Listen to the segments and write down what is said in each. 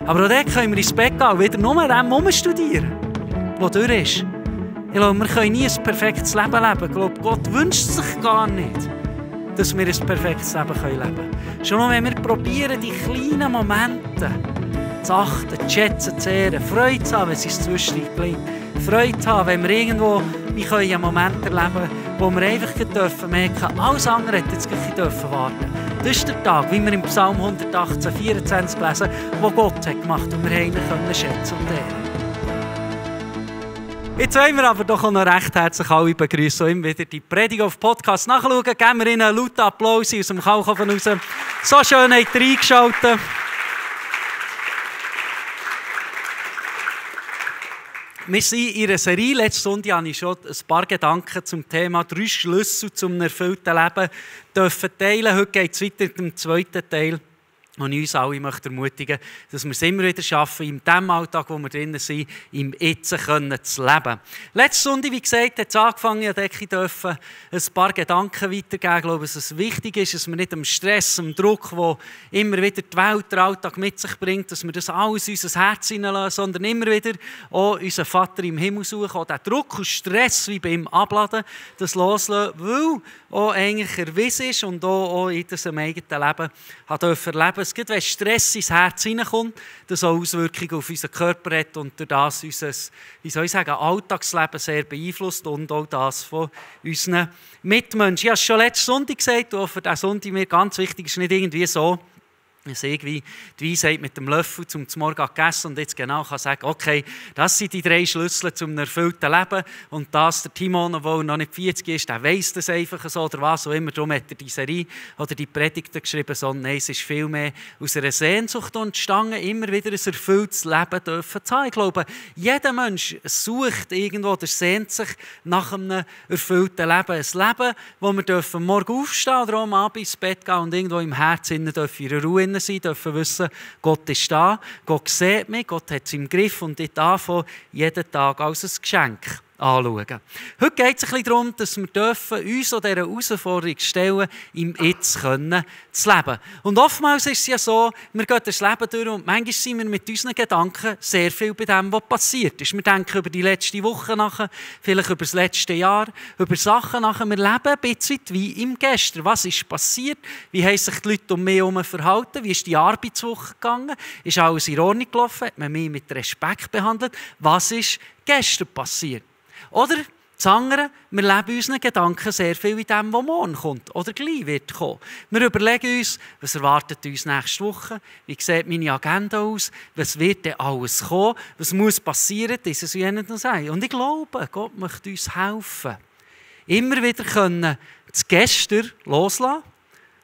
Aber auch dort können wir ins Bett gehen und wieder nur an dem studieren, was durch ist. Ich glaube, wir können nie ein perfektes Leben leben. Ich glaube, Gott wünscht sich gar nicht, dass wir ein perfektes Leben leben können. Schon nur, wenn wir probieren, die kleinen Momente zu achten, zu schätzen, zu ehren, Freude zu haben, wenn es uns zwischendurch gelingt. Freude zu haben, wenn wir irgendwo einen Moment erleben können, wo wir einfach merken, alles andere hätte jetzt gleich warten. Das ist der Tag, wie wir im Psalm 118, 24 lesen, wo Gott hat gemacht und wir ihn schätzen und ehren. Jetzt wollen wir aber doch auch noch recht herzlich alle begrüßen, immer wieder die Predigt auf Podcast nachschauen. Geben wir ihnen einen lauten Applaus aus dem Kalkofen raus. So schön habt ihr eingeschaltet. Wir sind in einer Serie. Letzte Sonntag habe ich schon ein paar Gedanken zum Thema 3 Schlüssel zum erfüllten Leben teilen. Heute geht es weiter mit dem zweiten Teil. Und ich uns alle möchte ermutigen, dass wir es immer wieder schaffen, in dem Alltag, wo wir drinnen sind, im Jetzt zu leben. Letzte Sonntag, wie gesagt, hat es angefangen, ich durfte ein paar Gedanken weitergeben. Ich glaube, dass es wichtig ist, dass wir nicht am Stress, am Druck, der immer wieder die Welt, der Alltag mit sich bringt, dass wir das alles in unser Herz hineinlassen, sondern immer wieder auch unseren Vater im Himmel suchen, auch den Druck und Stress wie bei ihm abladen, das loslassen, weil auch eigentlich erwiesen ist und auch in diesem eigenen Leben erleben. Es gibt, wenn Stress ins Herz hineinkommt, das auch Auswirkungen auf unseren Körper hat und durch das unser Alltagsleben sehr beeinflusst und auch das von unseren Mitmenschen. Ich habe es schon letzten Sonntag gesagt, und für diesen Sonntag mir ganz wichtig ist nicht irgendwie so, dass ich irgendwie die Weisheit mit dem Löffel zum Morgen gegessen und jetzt genau kann sagen, okay, das sind die 3 Schlüssel zum erfüllten Leben und das, der Timon, obwohl er noch nicht 40 ist, der weiss das einfach so oder was auch immer, darum hat er die Serie oder die Predigten geschrieben, sondern nein, es ist vielmehr aus einer Sehnsucht entstanden, immer wieder ein erfülltes Leben dürfen zu haben. Ich glaube, jeder Mensch sucht irgendwo oder sehnt sich nach einem erfüllten Leben. Ein Leben, wo wir dürfen morgen aufstehen oder am Abend ins Bett gehen und irgendwo im Herzen dürfen in Ruhe sein, dürfen wissen, Gott ist da, Gott sieht mich, Gott hat es im Griff und ich darf jeden Tag als ein Geschenk anschauen. Heute geht es ein bisschen darum, dass wir dürfen uns an dieser Herausforderung stellen, im Jetzt zu leben. Und oftmals ist es ja so, wir gehen das Leben durch und manchmal sind wir mit unseren Gedanken sehr viel bei dem, was passiert ist. Wir denken über die letzte Woche nach, vielleicht über das letzte Jahr, über Sachen nach. Wir leben ein bisschen wie im Gestern. Was ist passiert? Wie haben sich die Leute um mich herum verhalten? Wie ist die Arbeitswoche gegangen? Ist alles in Ordnung gelaufen? Hat man mich mit Respekt behandelt? Was ist gestern passiert? Oder das andere, wir leben unseren Gedanken sehr viel in dem, was morgen kommt oder gleich wird kommen. Wir überlegen uns, was erwartet uns nächste Woche, wie sieht meine Agenda aus, was wird denn alles kommen, was muss passieren, dieses und jenes sein. Und ich glaube, Gott möchte uns helfen, immer wieder das Gestern loslassen,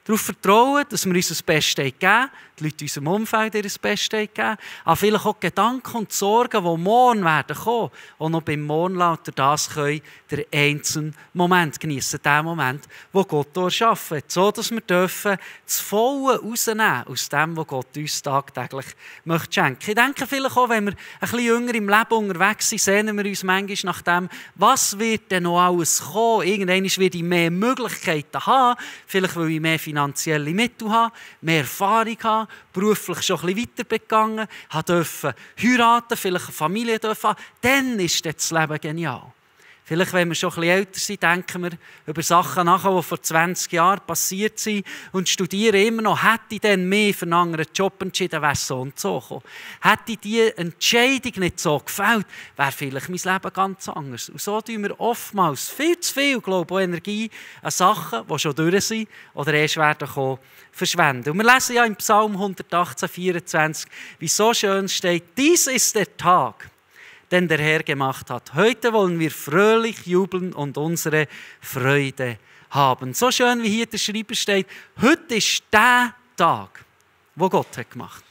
darauf vertrauen, dass wir uns das Beste geben, die Leute in unserem Umfeld ihr das Beste geben, aber vielleicht auch die Gedanken und die Sorgen, die morgen werden kommen, auch noch beim Morgen lauter das können, den einzelnen Moment genießen, den Moment, den Gott erschaffen hat, so dass wir dürfen das Volle rausnehmen aus dem, was Gott uns tagtäglich möchte schenken. Ich denke vielleicht auch, wenn wir ein bisschen jünger im Leben unterwegs sind, sehnen wir uns manchmal nach dem, was wird denn noch alles kommen. Irgendwann werde ich mehr Möglichkeiten haben, vielleicht weil ich mehr finanzielle Mittel habe, mehr Erfahrung habe, beruflich schon ein bisschen weiter begangen, durfte heiraten, vielleicht eine Familie haben, dann ist das Leben genial. Vielleicht, wenn wir schon ein bisschen älter sind, denken wir über Sachen nach, die vor 20 Jahren passiert sind und studieren immer noch, hätte ich dann mehr für einen anderen Job entschieden, wäre es so und so gekommen. Hätte die Entscheidung nicht so gefällt, wäre vielleicht mein Leben ganz anders. Und so tun wir oftmals viel zu viel, glaube ich, Energie an Sachen, die schon durch sind oder erst werden kommen, verschwenden. Und wir lesen ja im Psalm 118, 24, wie so schön steht, dies ist der Tag, den der Herr gemacht hat. Heute wollen wir fröhlich jubeln und unsere Freude haben. So schön wie hier der Schreiber steht, heute ist der Tag, wo Gott hat gemacht.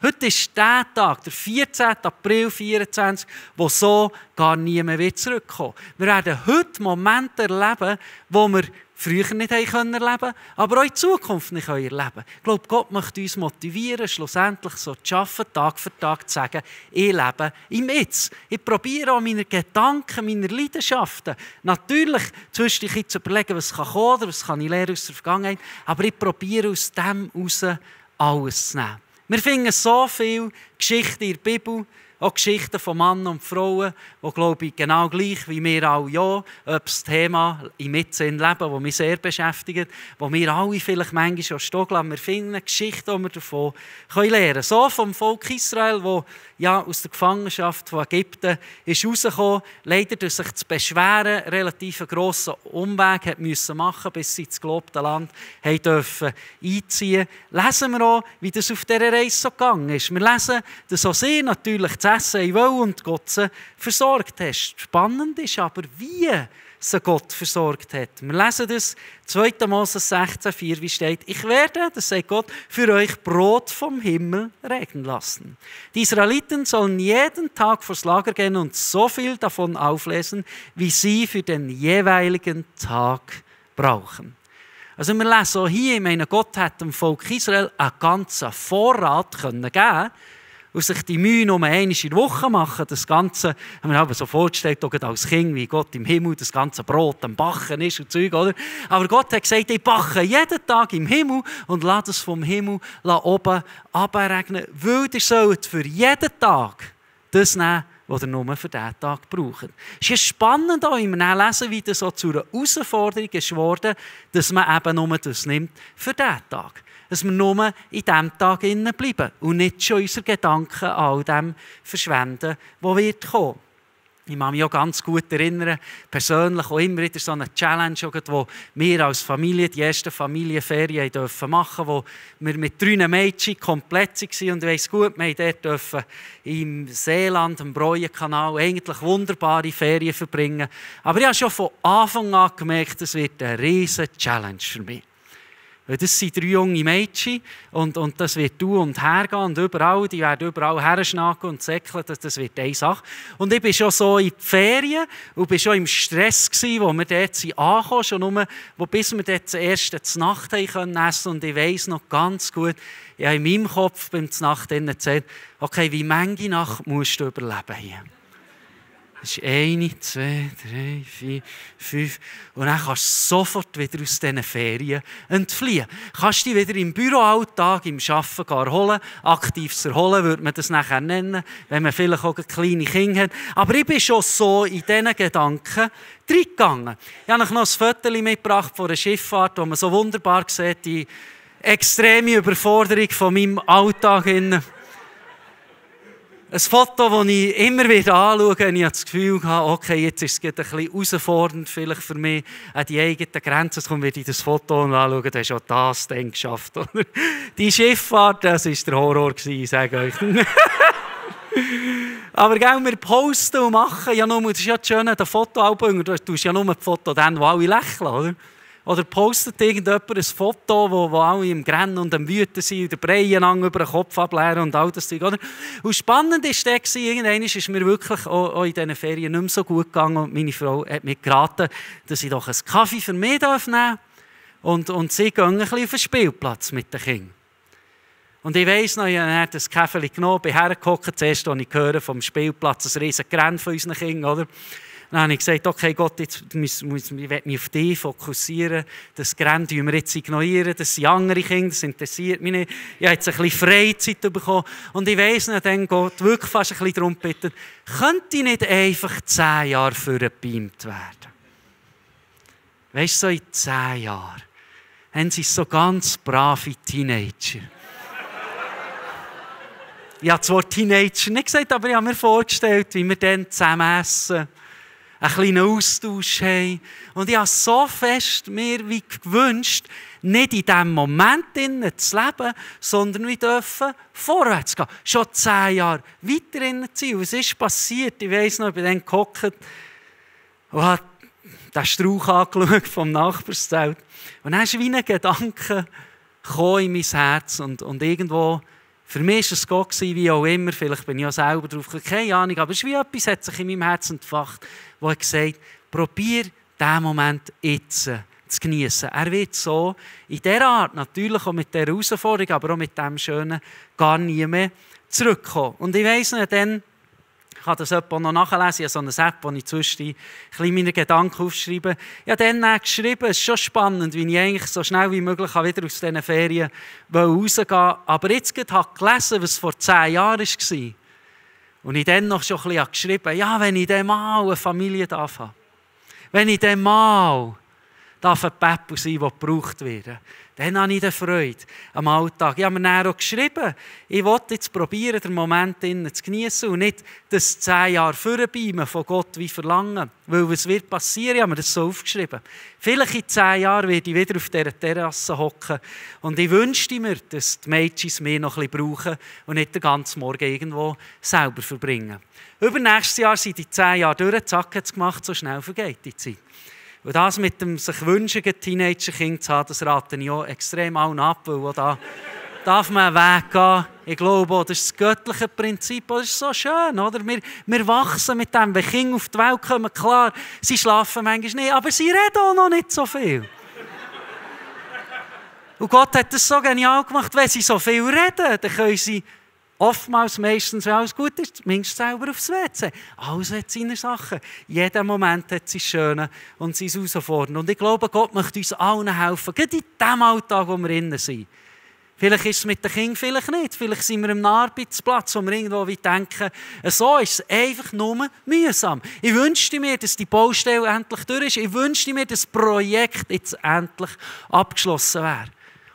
Heute ist der Tag, der 14. April 2024, wo so gar niemand wird zurückkommen. Wir werden heute Momente erleben, wo wir früher nicht erleben konnten, aber auch in Zukunft nicht erleben können. Ich glaube, Gott möchte uns motivieren, schlussendlich so zu arbeiten, Tag für Tag zu sagen, ich lebe im Jetzt. Ich probiere auch meine Gedanken, meine Leidenschaften, natürlich zwischendurch zu überlegen, was kann kommen oder was kann ich lernen aus der Vergangenheit, aber ich probiere aus dem heraus alles zu nehmen. Wir finden so viele Geschichten in der Bibel, auch Geschichten von Männern und Frauen, die, glaube ich, genau gleich wie wir alle ja, ob das Thema im Mitsinn leben, das mich sehr beschäftigt, wo wir alle vielleicht manchmal auch stehen lassen. Wir finden Geschichten, die wir davon lernen können. So vom Volk Israel, das ja aus der Gefangenschaft von Ägypten ist rausgekommen, leider durch sich zu beschweren, relativ einen grossen Umweg hat müssen machen, bis sie ins gelobte Land dürfen einziehen. Lesen wir auch, wie das auf dieser Reise so gegangen ist. Wir lesen, dass auch sie natürlich zu essen wollen und Gott sie versorgt hat. Spannend ist aber, wie sie Gott versorgt hat. Wir lesen das 2. Mose 16,4, wie steht: Ich werde, das sagt Gott, für euch Brot vom Himmel regnen lassen. Die Israeliten sollen jeden Tag vors Lager gehen und so viel davon auflesen, wie sie für den jeweiligen Tag brauchen. Also wir lesen auch hier, ich meine, Gott hat dem Volk Israel einen ganzen Vorrat geben können, und sich die Mühe nur einmal in der Woche machen. Das Ganze haben wir so vorgestellt, auch als Kind, wie Gott im Himmel das ganze Brot am Backen ist und Zeug, oder? Aber Gott hat gesagt, ich backe jeden Tag im Himmel und lasse es vom Himmel oben runterregnen, weil ihr sollt für jeden Tag das nehmen, was ihr nur für diesen Tag braucht. Es ist spannend, auch, wenn wir lesen, wie das so zu einer Herausforderung ist geworden, dass man eben nur das nimmt für diesen Tag. Dass wir nur in diesem Tag bleiben und nicht schon unsere Gedanken an all dem verschwenden, was wird kommen. Ich kann mich auch ganz gut erinnern, persönlich auch immer wieder so eine Challenge, wo wir als Familie die ersten Familienferien machen durften, wo wir mit 3 Mädchen komplett waren. Und ich weiss gut, wir durften im Seeland, am Breuenkanal, eigentlich wunderbare Ferien verbringen. Aber ich habe schon von Anfang an gemerkt, das wird eine riesige Challenge für mich. Das sind 3 junge Mädchen und das wird du und her gehen und überall, die werden überall herschnacken und säckeln, das wird eine Sache. Und ich war schon so in die Ferien und war schon im Stress gewesen, wo wir dort ankamen, schon nur, bis wir dort das erste Znacht essen können. Und ich weiss noch ganz gut, ich habe in meinem Kopf beim Znacht gesagt, okay, wie viele Nacht musst du überleben hier? Das ist 1, 2, 3, 4, 5. Und dann kannst du sofort wieder aus diesen Ferien entfliehen. Kannst dich wieder im Büroalltag, im Arbeiten erholen. Aktives Erholen würde man das nachher nennen, wenn man vielleicht auch kleine Kinder hat. Aber ich bin schon so in diesen Gedanken reingegangen. Ich habe noch ein Foto mitgebracht von einer Schifffahrt, wo man so wunderbar sieht, die extreme Überforderung von meinem Alltag. Ein Foto, das ich immer wieder anschaue, und ich habe das Gefühl, okay, jetzt ist es ein bisschen herausfordernd vielleicht für mich, an die eigenen Grenzen zu kommen, wenn ich das Foto anschaue, dann hast du auch das dann geschafft. Oder? Die Schifffahrt, das war der Horror, ich sage euch. Aber wir posten und machen, ja nur, das ist ja das Schöne, das Fotoalbum, du tust ja nur das Foto dann, wo alle lächeln, oder? Oder postet irgendjemand ein Foto, wo alle im Grennen und am Wüten sind und den Breien über den Kopf ableeren und all das Zeug, oder? Und spannend war das, irgendwann ist es mir wirklich auch in diesen Ferien nicht mehr so gut gegangen und meine Frau hat mir geraten, dass ich doch einen Kaffee für mich nehmen darf und sie gehen ein bisschen auf den Spielplatz mit den Kindern. Und ich weiss noch, ich habe das Käferchen genommen, bin hergehockt, zuerst als ich höre vom Spielplatz ein riesen Rennen von unseren Kindern, oder? Dann habe ich gesagt, okay Gott, jetzt ich will mich auf dich fokussieren. Das Rennen wir jetzt ignorieren. Das sind andere Kinder, das interessiert mich nicht. Ich habe jetzt ein bisschen Freizeit bekommen. Und ich weiss nicht, dann Gott wirklich fast ein bisschen darum bitten, könnte ich nicht einfach 10 Jahre vorgebeamt werden? Weißt du, so in 10 Jahren haben sie so ganz brave Teenager. Ich habe das Wort Teenager nicht gesagt, aber ich habe mir vorgestellt, wie wir dann zusammen essen, einen kleinen Austausch haben. Und ich habe so fest mir wie gewünscht, nicht in diesem Moment zu leben, sondern wir dürfen vorwärts gehen. Schon 10 Jahre weiter zu sein. Was ist passiert? Ich weiss noch, ich bin dann gehockt und habe den Strauch angeschaut vom Nachbarszelt. Und dann ist wie ein Gedanke gekommen in mein Herz und irgendwo. Für mich war es Gott, wie auch immer, vielleicht bin ich auch selber drauf gekommen, keine Ahnung, aber es ist wie etwas, hat sich in meinem Herzen entfacht, wo ich gesagt habe, probier diesen Moment jetzt zu genießen. Er wird so, in dieser Art, natürlich auch mit dieser Herausforderung, aber auch mit dem Schönen, gar nie mehr zurückkommen. Und ich weiss nicht, dann, ich kann das jemand noch nachlesen. Ich habe so eine App, wo ich zwischendurch meine Gedanken aufschreibe. Ich habe dann geschrieben, es ist schon spannend, wie ich eigentlich so schnell wie möglich wieder aus diesen Ferien rausgehen will. Aber jetzt habe ich gelesen, was vor 10 Jahren war. Und ich dann noch schon ein bisschen geschrieben, ja, wenn ich dann mal eine Familie darf haben, wenn ich dann mal ein Päppel sein, der gebraucht wird, dann habe ich Freude am Alltag. Ich habe mir dann auch geschrieben, ich will jetzt probieren, den Moment zu genießen und nicht das 10 Jahre vorbeime von Gott wie verlangen. Weil was wird passieren? Ich habe mir das so aufgeschrieben. Vielleicht in 10 Jahren werde ich wieder auf dieser Terrasse hocken und ich wünschte mir, dass die Mädchen mich noch ein bisschen brauchen und nicht den ganzen Morgen irgendwo selber verbringen. Übernächstes Jahr sind die 10 Jahre durch, zack, hat es gemacht, so schnell vergeht die Zeit. Und das mit dem sich wünschenden Teenager-Kind zu haben, das rate ich auch extrem allen ab, weil da darf man einen Weg gehen. Ich glaube, das ist das göttliche Prinzip. Das ist so schön, oder? Wir wachsen mit dem. Wenn Kinder auf die Welt kommen, klar, sie schlafen manchmal nicht, aber sie reden auch noch nicht so viel. Und Gott hat das so genial gemacht, wenn sie so viel reden, dann können sie oftmals, meistens, wenn alles gut ist, zumindest selber aufs WC. Alles hat seine Sachen. Jeder Moment hat sein Schönes und sein Herausforderndes. Und ich glaube, Gott möchte uns allen helfen, gerade in dem Alltag, wo wir drin sind. Vielleicht ist es mit den Kindern, vielleicht nicht. Vielleicht sind wir am Arbeitsplatz, wo wir irgendwo denken, so ist es einfach nur mühsam. Ich wünschte mir, dass die Baustelle endlich durch ist. Ich wünschte mir, dass das Projekt jetzt endlich abgeschlossen wäre.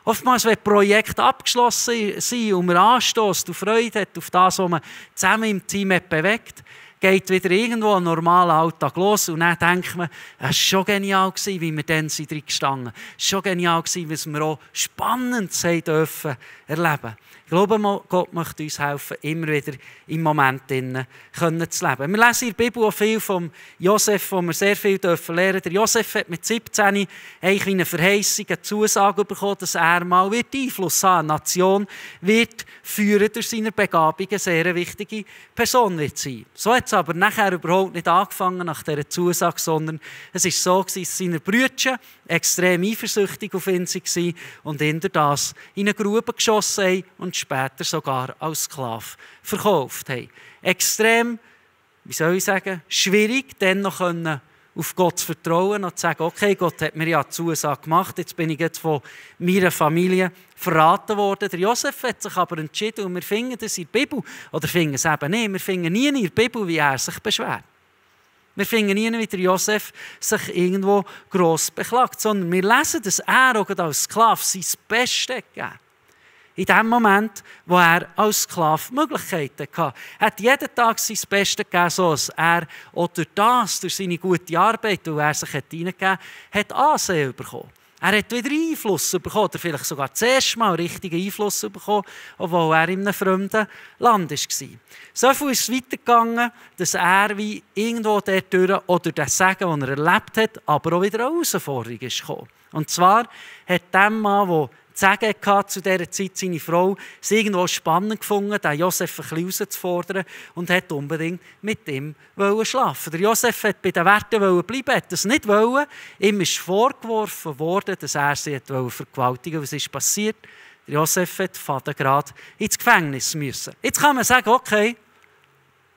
Oftmals, wenn Projekte abgeschlossen sind und man anstößt und Freude hat auf das, was man zusammen im Team hat bewegt, geht wieder irgendwo ein normaler Alltag los und dann denkt man, es war schon genial, wie wir dann drin gestanden sind. Es war schon genial, was wir auch spannend dürfen erleben. Ich glaube, Gott möchte uns helfen, immer wieder im Moment zu leben. Wir lesen in der Bibel auch viel von Josef, wo wir sehr viel lernen dürfen. Der Josef hat mit 17 eigentlich eine Verheißung, eine Zusage bekommen, dass er mal Einfluss haben wird. Eine Nation wird führen durch seine Begabung, eine sehr wichtige Person wird sein. So hat es aber nachher überhaupt nicht angefangen nach dieser Zusage, sondern es war so, dass seine Brüder extrem eifersüchtig auf ihn waren und ihn durch das in eine Grube geschossen haben und später sogar als Sklave verkauft haben. Extrem, wie soll ich sagen, schwierig, dann noch auf Gott zu vertrauen und zu sagen, okay, Gott hat mir ja eine Zusage gemacht, jetzt bin ich jetzt von meiner Familie verraten worden. Der Josef hat sich aber entschieden und wir finden das in der Bibel, oder finden es eben nicht, wir finden nie in der Bibel, wie er sich beschwert. Wir finden nie, wie der Josef sich irgendwo gross beklagt, sondern wir lesen, dass er auch als Sklave sein Bestes gegeben hat. In dem Moment, wo er als Sklave Möglichkeiten hatte. Er hat jeden Tag sein Bestes gegeben, so dass er auch durch seine gute Arbeit, die er sich hineingegeben hat, Ansehen bekommen. Er hat wieder Einfluss bekommen, oder vielleicht sogar das erste Mal richtigen Einfluss bekommen, obwohl er in einem fremden Land war. So viel ist es weitergegangen, dass er wie irgendwo dort durch, oder das Segen, das er erlebt hat, aber auch wieder eine Herausforderung ist gekommen. Und zwar hat der Mann, der Sagen hatte zu dieser Zeit seine Frau, es irgendwo spannend gefunden, den Josef ein bisschen herauszufordern und hat unbedingt mit ihm schlafen. Der Josef hat bei den Werten bleiben, hat das nicht wollen. Ihm ist vorgeworfen worden, dass er sie vergewaltigen wollte. Was ist passiert? Der Josef hat gerade ins Gefängnis müssen. Jetzt kann man sagen, okay,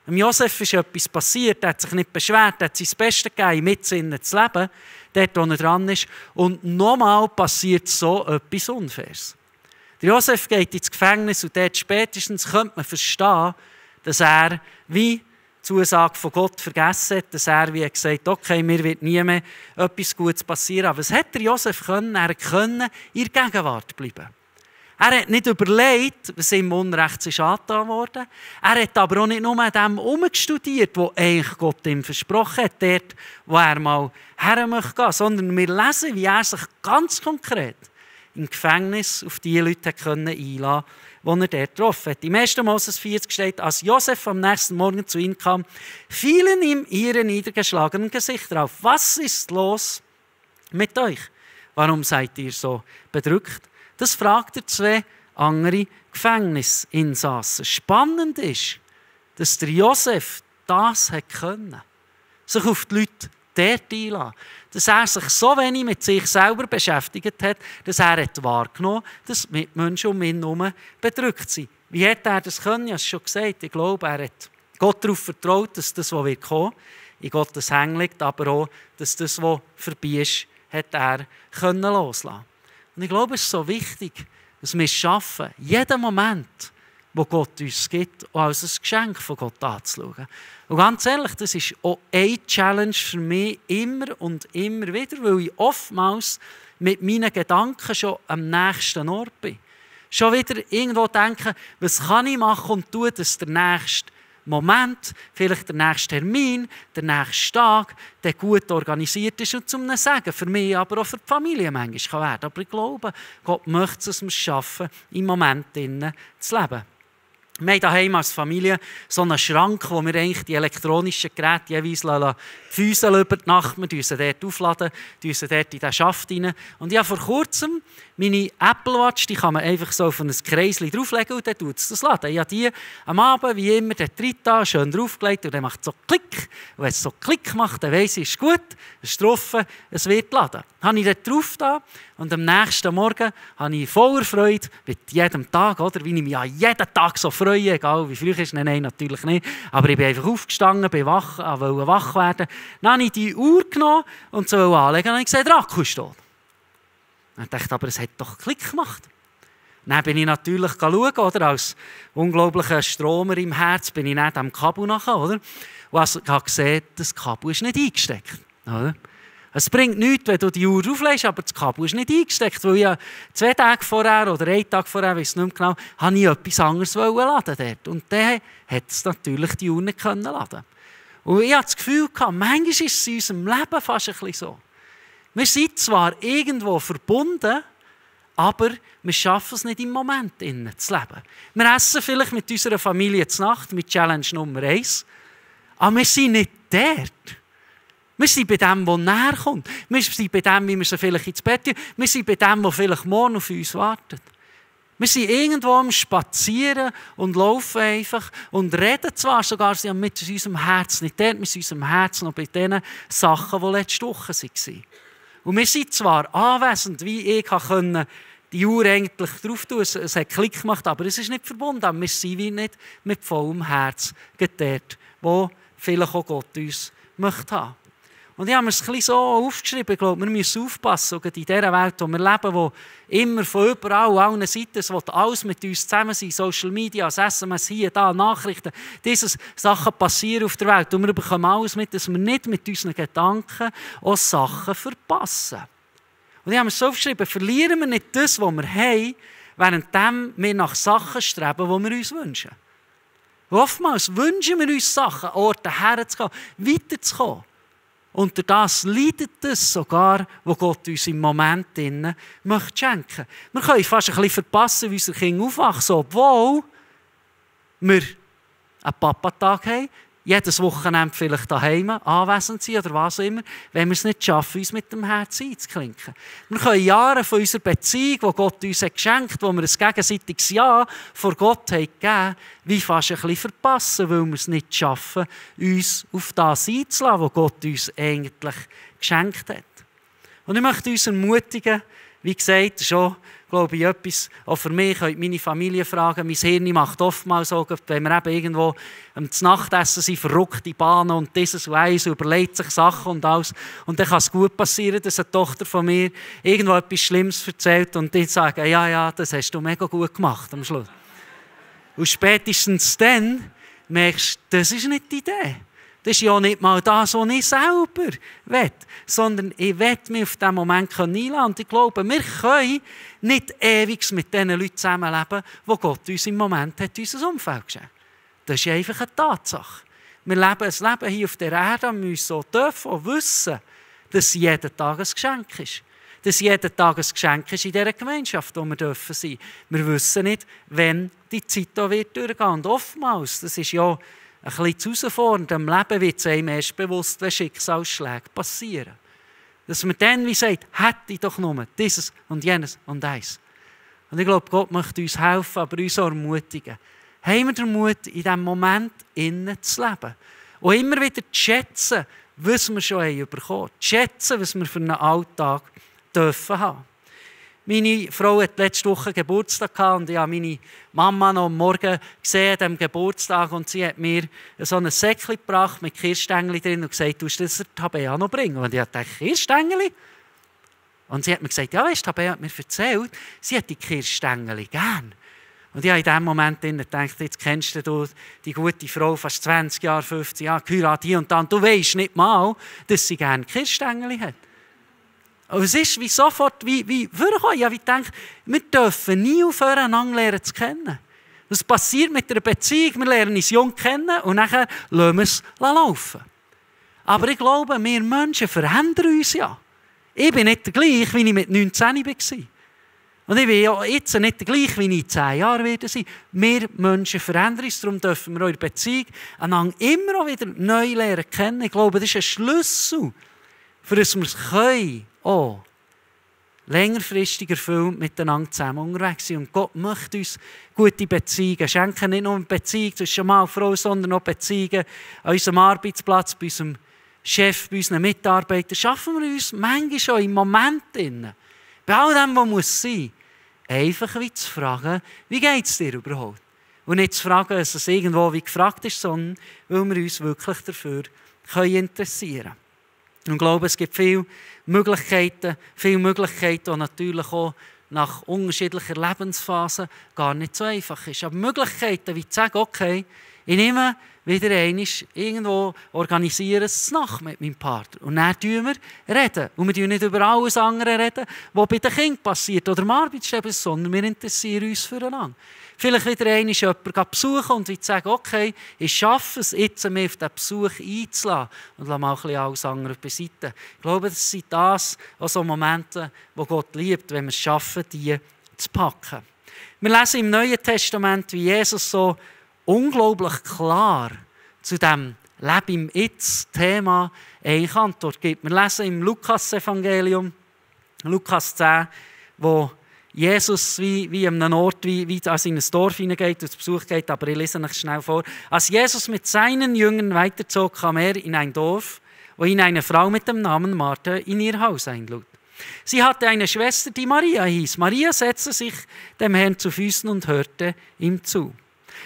dem Josef ist etwas passiert, er hat sich nicht beschwert, er hat sein Bestes gegeben, mit Sinnen zu leben, dort, wo er dran ist. Und nochmal passiert so etwas Unfaires. Der Josef geht ins Gefängnis und dort spätestens könnte man verstehen, dass er wie die Zusage von Gott vergessen hat, dass er wie gesagt hat, okay, mir wird nie mehr etwas Gutes passieren. Aber was hat der Josef können? Er konnte in der Gegenwart bleiben. Er hat nicht überlegt, was ihm Unrecht ist angetan worden. Er hat aber auch nicht nur an dem herumgestudiert, was eigentlich Gott ihm versprochen hat, dort, wo er mal her möchte, sondern wir lesen, wie er sich ganz konkret im Gefängnis auf die Leute einlassen konnte, die er dort getroffen hat. Im 1. Moses 40 steht, als Josef am nächsten Morgen zu ihm kam, fielen ihm ihre niedergeschlagenen Gesichter auf. Was ist los mit euch? Warum seid ihr so bedrückt? Das fragt er 2 andere Gefängnisinsassen. Spannend ist, dass der Josef das können, sich auf die Leute dort einlassen. Dass er sich so wenig mit sich selber beschäftigt hat, dass er wahrgenommen hat, dass die Menschen um ihn herum bedrückt sind. Wie hat er das können? Ich habe es schon gesagt. Ich glaube, er hat Gott darauf vertraut, dass das, was wird kommen, in Gottes Händen liegt, aber auch, dass das, was vorbei ist, hat er loslassen. Und ich glaube, es ist so wichtig, dass wir es schaffen, jeden Moment, wo Gott uns gibt, auch als ein Geschenk von Gott anzuschauen. Und ganz ehrlich, das ist auch eine Challenge für mich immer und immer wieder, weil ich oftmals mit meinen Gedanken schon am nächsten Ort bin. Schon wieder irgendwo denken, was kann ich machen und tun, dass der nächste Moment, vielleicht der nächste Termin, der nächste Tag, der gut organisiert ist und zum Segen für mich, aber auch für die Familie manchmal kann werden. Aber ich glaube, Gott möchte es uns schaffen, im Moment zu leben. Wir haben daheim als Familie so einen Schrank, wo wir eigentlich die elektronischen Geräte jeweils füßen über die Nacht. Wir sie dort aufladen, sie dort in den Schaft rein. Und ich habe vor kurzem meine Apple Watch, die kann man einfach so auf ein Kreischen drauflegen und dann tut es das laden. Ich habe die am Abend, wie immer, dort drin, schön draufgelegt und dann macht es so Klick. Und wenn es so Klick macht, dann weiss ich, es ist gut, es ist drauf, es wird laden. Dann habe ich dort drauf da und am nächsten Morgen habe ich voller Freude, mit jedem Tag, oder, wie ich mich an jeden Tag so freue, egal wie früh es ist, nein, natürlich nicht, aber ich bin einfach aufgestanden, wollte wach werden. Dann habe ich die Uhr genommen und so anlegen und ich gesehen, der Akku ist tot. Ich dachte, aber es hat doch Klick gemacht. Dann bin ich natürlich schauen, oder? Als unglaublicher Stromer im Herz bin ich nicht am Kabel nachher, oder? Und ich habe gesehen, das Kabel ist nicht eingesteckt. Oder? Es bringt nichts, wenn du die Uhr auflegst, aber das Kabel ist nicht eingesteckt, weil ich 2 Tage vorher oder 1 Tag vorher, ich weiß nicht mehr genau, habe ich etwas anderes laden dort. Und dann hat es natürlich die Uhr nicht laden. Und ich hatte das Gefühl, manchmal ist es in unserem Leben fast ein bisschen so. Wir sind zwar irgendwo verbunden, aber wir schaffen es nicht im Moment zu leben. Wir essen vielleicht mit unserer Familie zur Nacht, mit Challenge Nummer 1, aber wir sind nicht dort. Wir sind bei dem, der näher kommt. Wir sind bei dem, wie wir sie vielleicht ins Bett tun. Wir sind bei dem, der vielleicht morgen auf uns wartet. Wir sind irgendwo am Spazieren und laufen einfach und reden zwar sogar mit unserem Herz nicht dort, mit unserem Herz noch bei den Sachen, die letzte Woche waren. Und wir sind zwar anwesend, wie ich konnte die Uhr eigentlich drauf tun. Es hat Klick gemacht, aber es ist nicht verbunden. Aber wir sind wie nicht mit vollem Herz dort, wo vielleicht auch Gott uns möchte haben. Und ich habe mir es ein bisschen so aufgeschrieben, ich glaube, wir müssen aufpassen, in dieser Welt, in der wir leben, wo immer von überall, allen Seiten, es will alles mit uns zusammen sein, Social Media, das SMS hier, da, Nachrichten, diese Sachen passieren auf der Welt und wir bekommen alles mit, dass wir nicht mit unseren Gedanken auch Sachen verpassen. Und ich habe mir so aufgeschrieben, verlieren wir nicht das, was wir haben, während wir nach Sachen streben, die wir uns wünschen. Oftmals wünschen wir uns Sachen, Orte herzugehen, weiterzukommen. Und durch das leidet es sogar, wo Gott uns im Moment möchte schenken. Wir können fast ein bisschen verpassen, wie unsere Kinder aufwachsen, obwohl wir einen Papatag haben, jedes Wochenende vielleicht daheim anwesend sein oder was auch immer, wenn wir es nicht schaffen, uns mit dem Herz einzuklinken. Wir können Jahre von unserer Beziehung, die Gott uns geschenkt hat, wo wir ein gegenseitiges Ja vor Gott haben gegeben, wie fast ein bisschen verpassen, weil wir es nicht schaffen, uns auf das einzulassen, was Gott uns eigentlich geschenkt hat. Und ich möchte uns ermutigen, wie gesagt, schon, glaube ich, etwas, auch für mich, könnt meine Familie fragen, mein Hirn macht oftmals so, wenn wir eben irgendwo am Nachtessen sind, verrückte Bahnen und dieses und eins, überlegt sich Sachen und alles. Und dann kann es gut passieren, dass eine Tochter von mir irgendwo etwas Schlimmes erzählt und die sagen, ja, das hast du mega gut gemacht am Schluss. Und spätestens dann merkst du, das ist nicht die Idee. Das ist ja nicht mal das, was ich selber will, sondern ich will mich auf diesen Moment einladen. Und ich glaube, wir können nicht ewig mit den Leuten zusammenleben, die Gott uns im Moment hat, unser Umfeld geschenkt. Das ist einfach eine Tatsache. Wir leben ein Leben hier auf der Erde und müssen so dürfen und wissen, dass jeden Tag ein Geschenk ist. Dass jeden Tag ein Geschenk ist in dieser Gemeinschaft, wo wir dürfen sein. Wir wissen nicht, wann die Zeit da wird durchgehen. Und oftmals, das ist ja ein bisschen zu herausfordernd. Im Leben wird es einem erst bewusst, wenn Schicksalsschläge passieren. Dass man dann wie sagt, hätte ich doch nur dieses und jenes und eins. Und ich glaube, Gott möchte uns helfen, aber uns auch ermutigen. Haben wir den Mut, in diesem Moment innen zu leben. Und immer wieder zu schätzen, was wir schon bekommen haben. Zu schätzen, was wir für einen Alltag dürfen haben. Meine Frau hat letzte Woche Geburtstag gehabt und ich habe meine Mama noch am Morgen gesehen, an diesem Geburtstag, und sie hat mir so ein Säckchen gebracht mit Kirschstängeli drin und gesagt, du musst das der Tabea noch bringen. Und ich dachte, Kirschstängeli? Und sie hat mir gesagt, ja weißt du, Tabea hat mir erzählt, sie hat die Kirschstängeli gern. Und ich habe in dem Moment gedacht, jetzt kennst du die gute Frau, fast 20 Jahre, 15 Jahre, geheiratet hier und da, und du weisst nicht mal, dass sie gerne Kirschstängeli hat. Aber es ist wie sofort, wie vorgekommen. Ich habe gedacht, wir dürfen nie aufhören, einander zu kennen. Das passiert mit einer Beziehung, wir lernen uns jung kennen und nachher lassen wir es laufen. Aber ich glaube, wir Menschen verändern uns ja. Ich bin nicht der gleiche, wie ich mit 19 war. Und ich bin ja jetzt nicht der gleiche, wie ich in 10 Jahren werde sein. Wir Menschen verändern uns, darum dürfen wir eure Beziehung einander immer auch wieder neu lernen kennen. Ich glaube, das ist ein Schlüssel, für das wir es können, auch längerfristig erfüllt miteinander zusammen unterwegs sind. Und Gott möchte uns gute Beziehungen schenken. Nicht nur eine Beziehung zwischen Mann und Frau, sondern auch Beziehungen an unserem Arbeitsplatz, bei unserem Chef, bei unseren Mitarbeitern. Schaffen wir uns manchmal schon im Moment drin, bei all dem, was muss sein, einfach wie zu fragen, wie geht es dir überhaupt? Und nicht zu fragen, dass es irgendwo wie gefragt ist, sondern weil wir uns wirklich dafür interessieren können. Und ich glaube, es gibt viele Möglichkeiten, die natürlich auch nach unterschiedlicher Lebensphasen gar nicht so einfach ist. Aber Möglichkeiten, wie zu sagen, okay, ich nehme wieder einmal irgendwo, organisieren es Nacht mit meinem Partner. Und dann reden wir. Und wir reden nicht über alles andere reden, was bei den Kindern passiert oder am Arbeitsstelle, sondern wir interessieren uns füreinander. Vielleicht wieder einmal jemanden besuchen und sagen, okay, ich schaffe es, jetzt mich auf diesen Besuch einzulassen und lasse mal ein bisschen alles andere beiseite. Ich glaube, das sind so Momente, die Gott liebt, wenn wir es schaffen, die zu packen. Wir lesen im Neuen Testament, wie Jesus so unglaublich klar zu diesem Leben im Jetzt-Thema eine Antwort gibt. Wir lesen im Lukas-Evangelium, Lukas 10, wo Jesus wie an einem Ort, wie in ein Dorf hineingeht und zu Besuch geht, aber ich lese euch schnell vor. Als Jesus mit seinen Jüngern weiterzog, kam er in ein Dorf, wo ihn eine Frau mit dem Namen Martha in ihr Haus einlud. Sie hatte eine Schwester, die Maria hieß. Maria setzte sich dem Herrn zu Füßen und hörte ihm zu.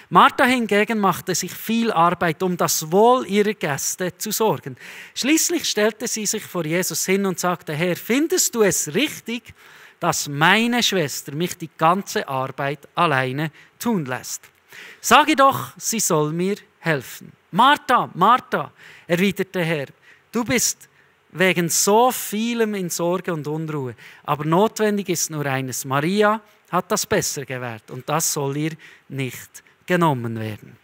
Martha hingegen machte sich viel Arbeit, um das Wohl ihrer Gäste zu sorgen. Schließlich stellte sie sich vor Jesus hin und sagte, Herr, findest du es richtig, dass meine Schwester mich die ganze Arbeit alleine tun lässt? Sage doch, sie soll mir helfen. Martha, Martha, erwiderte der Herr, du bist wegen so vielem in Sorge und Unruhe, aber notwendig ist nur eines. Maria hat das besser gewählt und das soll ihr nicht genommen werden.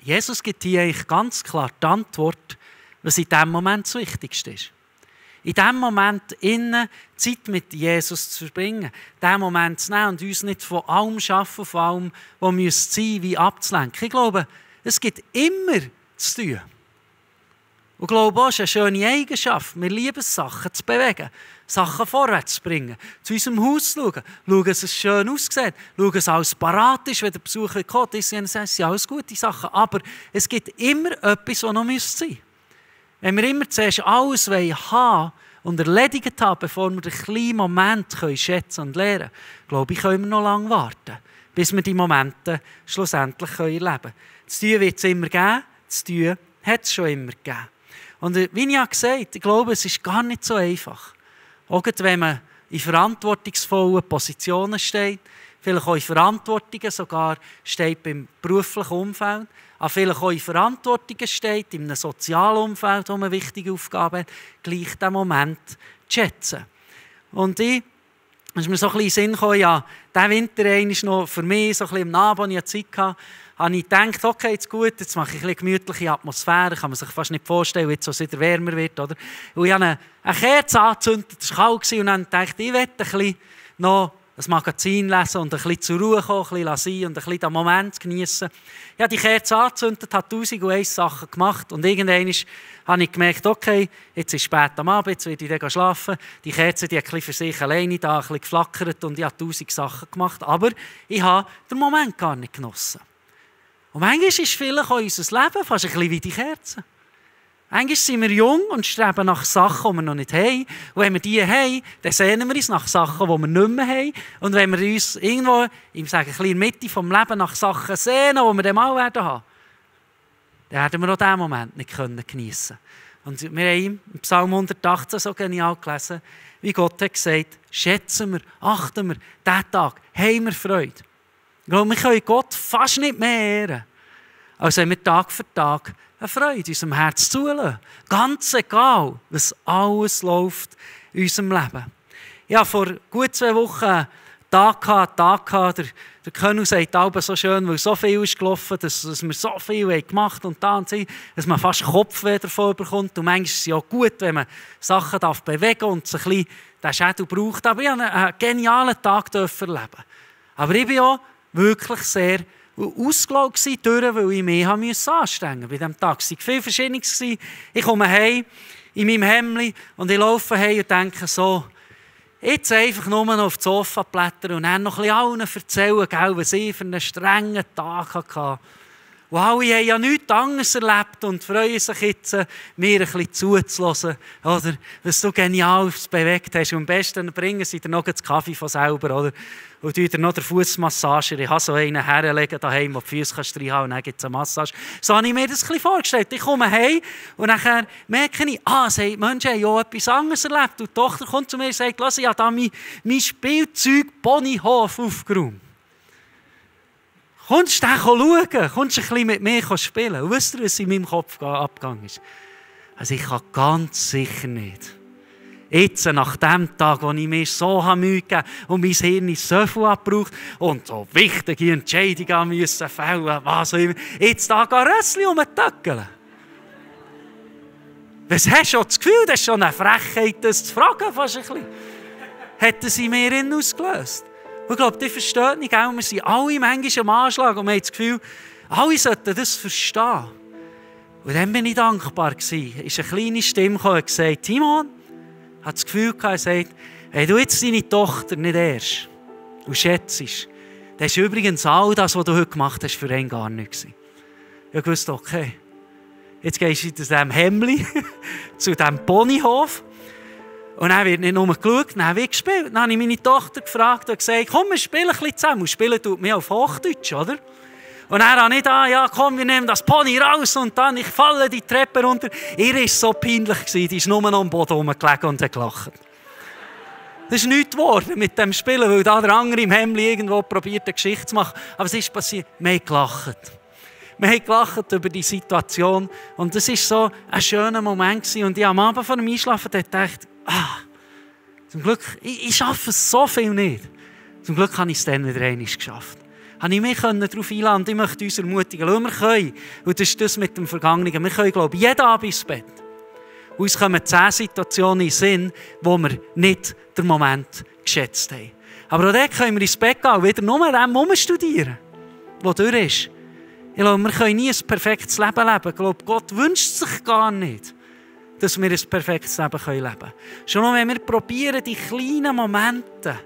Jesus gibt hier eigentlich ganz klar die Antwort, was in diesem Moment das Wichtigste ist. In diesem Moment Zeit mit Jesus zu verbringen, diesen Moment zu nehmen und uns nicht von allem schaffen, von allem, was müsste sein, wie abzulenken. Ich glaube, es gibt immer zu tun. Und ich glaube auch, es ist eine schöne Eigenschaft. Wir lieben es, Sachen zu bewegen, Sachen vorwärts zu bringen, zu unserem Haus zu schauen, dass es schön aussieht, schauen, dass alles parat ist, wenn der Besucher kommt. Das sind alles gute Sachen. Aber es gibt immer etwas, was noch sein müsste. Wenn wir immer zuerst alles haben und erledigt haben, bevor wir den kleinen Moment schätzen und lernen können, glaube ich, können wir noch lange warten, bis wir die Momente schlussendlich erleben können. Das Tun wird es immer geben, das Tun hat es schon immer gegeben. Und wie ich gesagt habe, ich glaube, es ist gar nicht so einfach. Auch wenn man in verantwortungsvollen Positionen steht, vielleicht auch in Verantwortungen sogar steht beim beruflichen Umfeld, aber vielleicht auch in Verantwortungen steht, in einem sozialen Umfeld, wo man wichtige Aufgaben hat, gleich diesen Moment zu schätzen. Und ist mir so ein bisschen in den Sinn gekommen, ja, diesen Winter ist noch für mich so ein bisschen im Abend, als ich Zeit hatte, habe ich gedacht, okay, jetzt gut, jetzt mache ich ein bisschen gemütliche Atmosphäre, kann man sich fast nicht vorstellen, jetzt, wo es wieder wärmer wird. Oder? Und ich habe eine Kerze angezündet, es war kalt, und dann dachte ich werde ein bisschen noch ein Magazin lesen und ein bisschen zur Ruhe kommen, ein bisschen sein und ein bisschen den Moment genießen. Ich habe die Kerze angezündet, habe 1001 Sachen gemacht und irgendwann habe ich gemerkt, okay, jetzt ist spät am Abend, jetzt werde ich dann schlafen. Die Kerze die hat ein bisschen für sich alleine da, ein bisschen geflackert und ich habe 1000 Sachen gemacht, aber ich habe den Moment gar nicht genossen. Und manchmal ist vielleicht auch unser Leben fast ein bisschen wie die Kerze. Manchmal sind wir jung und streben nach Sachen, die wir noch nicht haben. Und wenn wir die haben, dann sehnen wir uns nach Sachen, die wir nicht mehr haben. Und wenn wir uns irgendwo, ich sage, ein bisschen in der Mitte des Lebens nach Sachen sehnen, die wir dann mal haben werden, dann werden wir auch diesen Moment nicht geniessen können. Und wir haben im Psalm 118 so genial gelesen, wie Gott hat gesagt, schätzen wir, achten wir, diesen Tag, haben wir Freude. Ich glaube, wir können Gott fast nicht mehr ehren, als wenn wir Tag für Tag eine Freude in unserem Herz zulassen. Ganz egal, was alles läuft in unserem Leben. Ja, vor gut 2 Wochen einen Tag gehabt. Der König sagt aber so schön, weil so viel ist gelaufen, dass wir so viel gemacht haben und da und so, dass man fast Kopfweh davon bekommt. Und manchmal ist es ja gut, wenn man Sachen bewegen darf und sich ein bisschen den Schädel braucht. Aber ich durfte einen genialen Tag erleben. Aber ich bin auch wirklich sehr ausgelaugt durch, weil ich mich anstrengen musste bei diesem Tag. Es war viel Verschiedenes. Ich komme heim in meinem Hemdli und ich laufe heim und denke so, jetzt einfach nur noch auf das Sofa blättern und dann noch ein bisschen allen erzählen, was ich für einen strengen Tag hatte. Und alle haben ja nichts anderes erlebt und freuen sich jetzt, mir ein bisschen zuzulassen, oder, was du genial bewegt hast. Und am besten bringen sie dir noch den Kaffee von selber, oder? Und tun dir noch den Fußmassager. Ich habe so einen herlegen daheim, wo die Füße reinhauen kannst, und dann gibt es eine Massage. So habe ich mir das ein bisschen vorgestellt. Ich komme heim und dann merke ich, die Menschen haben ja etwas anderes erlebt. Und die Tochter kommt zu mir und sagt, lass, ich habe da mein Spielzeug-Ponyhof aufgeräumt. Kommst du den schauen? Kommst du ein bisschen mit mir spielen? Und wisst ihr, was in meinem Kopf abgegangen ist? Also ich kann ganz sicher nicht. Jetzt, nach dem Tag, wo ich mir so Mühe gegeben habe und mein Hirn so viel abgebraucht und so wichtige Entscheidungen müssen fällen, was auch immer, jetzt da Rössli umtöckeln. Was hast du das Gefühl, das ist schon eine Frechheit, das zu fragen, fast ein bisschen. Hätten sie mir ausgelöst. Und ich glaube, die verstehen nicht, wir sind alle manchmal am Anschlag und wir haben das Gefühl, alle sollten das verstehen. Und dann war ich dankbar. Es ist eine kleine Stimme gekommen und gesagt, Timon, hat das Gefühl gehabt, er sagt, wenn du jetzt deine Tochter nicht ehrst und schätzt, dann ist übrigens all das, was du heute gemacht hast, für ihn gar nichts. Ich wusste, okay, jetzt gehst du zu diesem Hemdli, zu diesem Ponyhof. Und dann wird nicht nur geschaut, dann wird gespielt. Dann habe ich meine Tochter gefragt und gesagt, komm, wir spielen ein bisschen zusammen. Und spielen tut mir auf Hochdeutsch, oder? Und dann habe ich ja komm, wir nehmen das Pony raus und dann, ich falle die Treppe runter. Ihr war so peinlich, die ist nur noch am Boden rumgelegen und hat gelacht. Das ist nichts geworden mit dem Spielen, weil da der andere im Hemdli irgendwo probiert, eine Geschichte zu machen. Aber es ist passiert, wir haben gelacht. Wir haben gelacht über die Situation und das war so ein schöner Moment gewesen. Und ich am Abend vor dem Einschlafen gedacht, zum Glück, ich schaffe es so viel nicht. Zum Glück habe ich es dann wieder einmal geschafft. Habe ich mich darauf einladen und ich möchte uns ermutigen, wir können, und das ist das mit dem Vergangenen, wir können, glaube ich, jeden Abend ins Bett. Und uns kommen 10 Situationen in den Sinn, wo wir nicht den Moment geschätzt haben. Aber auch dort können wir ins Bett gehen und wieder nur dem studieren, was durch ist. Ich glaube, wir können nie ein perfektes Leben leben. Ich glaube, Gott wünscht sich gar nicht, dass wir ein perfektes Leben leben können. Schon nur, wenn wir probieren, die kleinen Momente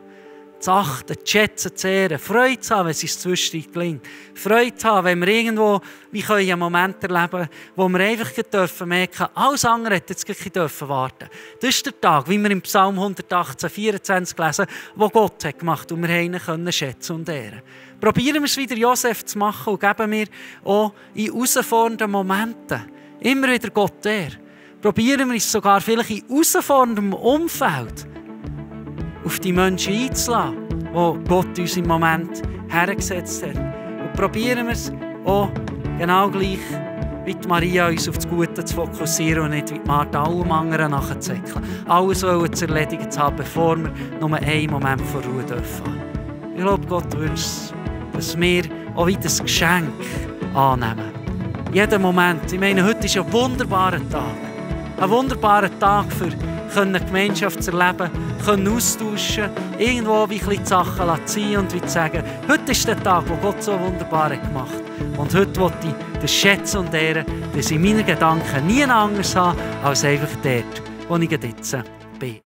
zu achten, zu schätzen, zu ehren, Freude zu haben, wenn es uns zwischendurch gelingt. Freude zu haben, wenn wir irgendwo einen Moment erleben, wo wir einfach merken, alles andere hätte jetzt gleich warten. Das ist der Tag, wie wir im Psalm 118, 24 lesen, wo Gott hat gemacht und wir ihn können schätzen und ehren. Probieren wir es wieder Josef zu machen und geben wir auch in herausfordernden Momenten immer wieder Gott Ehre. Probieren wir es sogar vielleicht in herausforderndem Umfeld auf die Menschen einzulassen, die Gott uns im Moment hergesetzt hat. Und probieren wir es auch genau gleich wie die Maria, uns auf das Gute zu fokussieren und nicht wie Martha allem anderen nachzusäckeln. Alles zu erledigen zu haben, bevor wir nur einen Moment vor Ruhe dürfen. Ich glaube, Gott wünscht, dass wir auch wieder das Geschenk annehmen. Jeden Moment. Ich meine, heute ist ein wunderbarer Tag. Ein wunderbarer Tag für Gemeinschaft zu erleben, austauschen, irgendwo wie die Sachen ziehen und wie zu sagen, heute ist der Tag, wo Gott so wunderbar gemacht hat. Und heute will ich das schätzen und ehren, dass ich meine Gedanken nie anders habe, als einfach dort, wo ich jetzt bin.